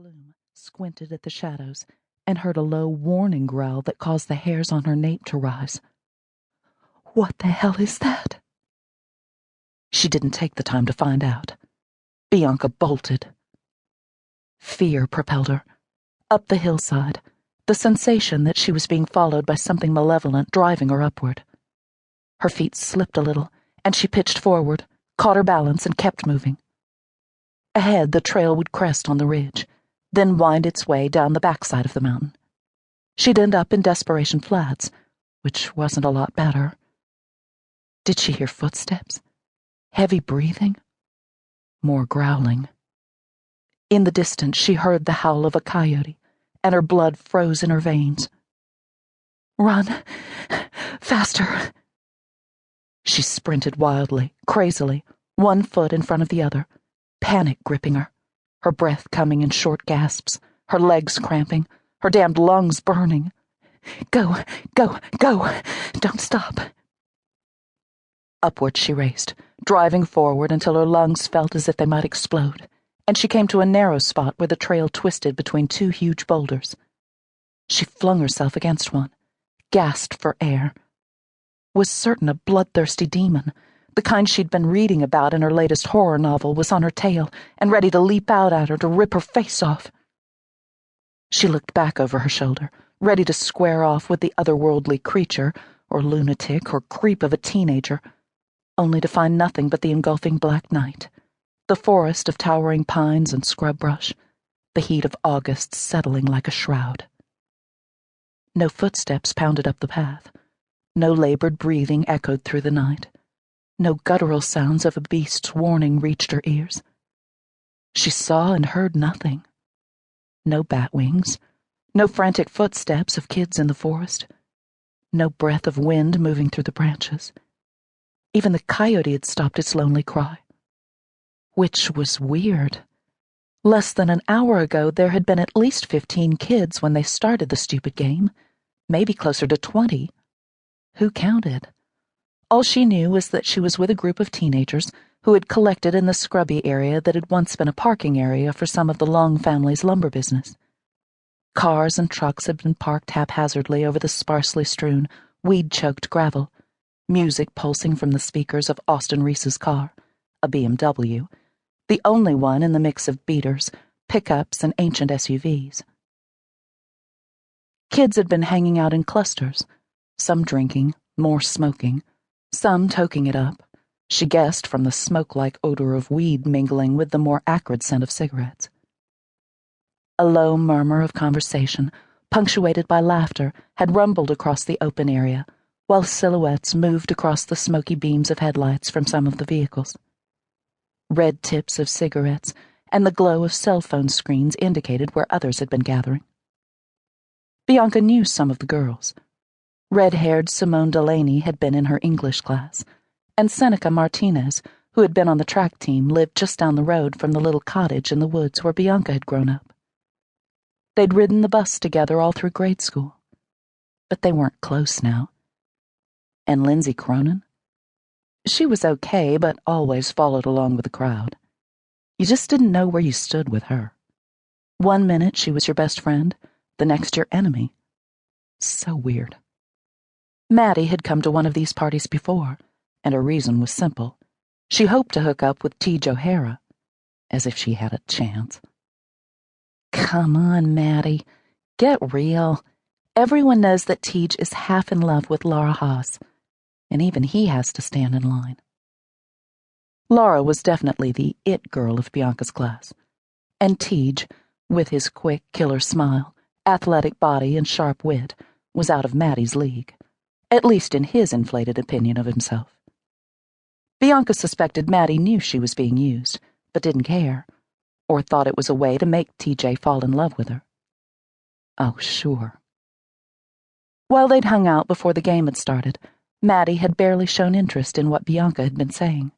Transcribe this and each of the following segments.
gloom, squinted at the shadows, and heard a low warning growl that caused the hairs on her nape to rise. What the hell is that? She didn't take the time to find out. Bianca bolted. Fear propelled her. Up the hillside, the sensation that she was being followed by something malevolent driving her upward. Her feet slipped a little, and she pitched forward, caught her balance, and kept moving. Ahead, the trail would crest on the ridge, then wind its way down the backside of the mountain. She'd end up in Desperation Flats, which wasn't a lot better. Did she hear footsteps? Heavy breathing? More growling. In the distance, she heard the howl of a coyote, and her blood froze in her veins. Run! Faster! She sprinted wildly, crazily, one foot in front of the other, panic gripping her, her breath coming in short gasps, her legs cramping, her damned lungs burning. Go, go, go! Don't stop! Upward she raced, driving forward until her lungs felt as if they might explode, and she came to a narrow spot where the trail twisted between two huge boulders. She flung herself against one, gasped for air. Was certain a bloodthirsty demon, the kind she'd been reading about in her latest horror novel, was on her tail and ready to leap out at her to rip her face off. She looked back over her shoulder, ready to square off with the otherworldly creature, or lunatic, or creep of a teenager, only to find nothing but the engulfing black night, the forest of towering pines and scrub brush, the heat of August settling like a shroud. No footsteps pounded up the path. No labored breathing echoed through the night. No guttural sounds of a beast's warning reached her ears. She saw and heard nothing. No bat wings, no frantic footsteps of kids in the forest, no breath of wind moving through the branches. Even the coyote had stopped its lonely cry. Which was weird. Less than an hour ago, there had been at least 15 kids when they started the stupid game, maybe closer to 20. Who counted? All she knew was that she was with a group of teenagers who had collected in the scrubby area that had once been a parking area for some of the Long family's lumber business. Cars and trucks had been parked haphazardly over the sparsely strewn, weed-choked gravel, music pulsing from the speakers of Austin Reese's car, a BMW, the only one in the mix of beaters, pickups, and ancient SUVs. Kids had been hanging out in clusters, some drinking, more smoking, some toking it up, she guessed from the smoke-like odor of weed mingling with the more acrid scent of cigarettes. A low murmur of conversation, punctuated by laughter, had rumbled across the open area, while silhouettes moved across the smoky beams of headlights from some of the vehicles. Red tips of cigarettes and the glow of cell phone screens indicated where others had been gathering. Bianca knew some of the girls. Red-haired Simone Delaney had been in her English class, and Seneca Martinez, who had been on the track team, lived just down the road from the little cottage in the woods where Bianca had grown up. They'd ridden the bus together all through grade school, but they weren't close now. And Lindsay Cronin? She was okay, but always followed along with the crowd. You just didn't know where you stood with her. One minute she was your best friend, the next your enemy. So weird. Maddie had come to one of these parties before, and her reason was simple. She hoped to hook up with Tej O'Hara, as if she had a chance. Come on, Maddie. Get real. Everyone knows that Tej is half in love with Laura Haas, and even he has to stand in line. Laura was definitely the it girl of Bianca's class, and Tej, with his quick, killer smile, athletic body, and sharp wit, was out of Maddie's league, at least in his inflated opinion of himself. Bianca suspected Maddie knew she was being used, but didn't care, or thought it was a way to make TJ fall in love with her. Oh, sure. While they'd hung out before the game had started, Maddie had barely shown interest in what Bianca had been saying,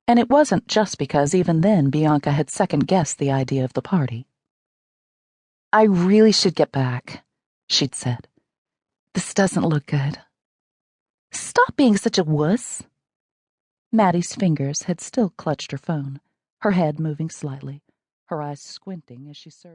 and it wasn't just because even then Bianca had second-guessed the idea of the party. I really should get back, she'd said. This doesn't look good. Stop being such a wuss. Maddie's fingers had still clutched her phone, her head moving slightly, her eyes squinting as she surveyed.